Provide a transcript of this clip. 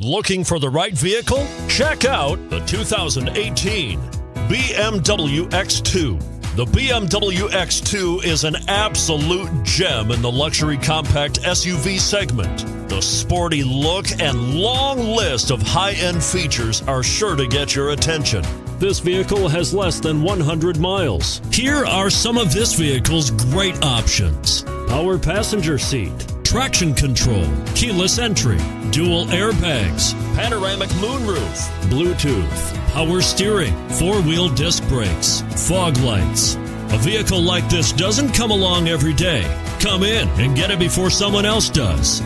Looking for the right vehicle? Check out the 2018 BMW X2. The BMW X2 is an absolute gem in the luxury compact SUV segment. The sporty look and long list of high-end features are sure to get your attention. This vehicle has less than 100 miles. Here are some of this vehicle's great options: power passenger seat, traction control, keyless entry, dual airbags, panoramic moonroof, Bluetooth, power steering, four-wheel disc brakes, fog lights. A vehicle like this doesn't come along every day. Come in and get it before someone else does.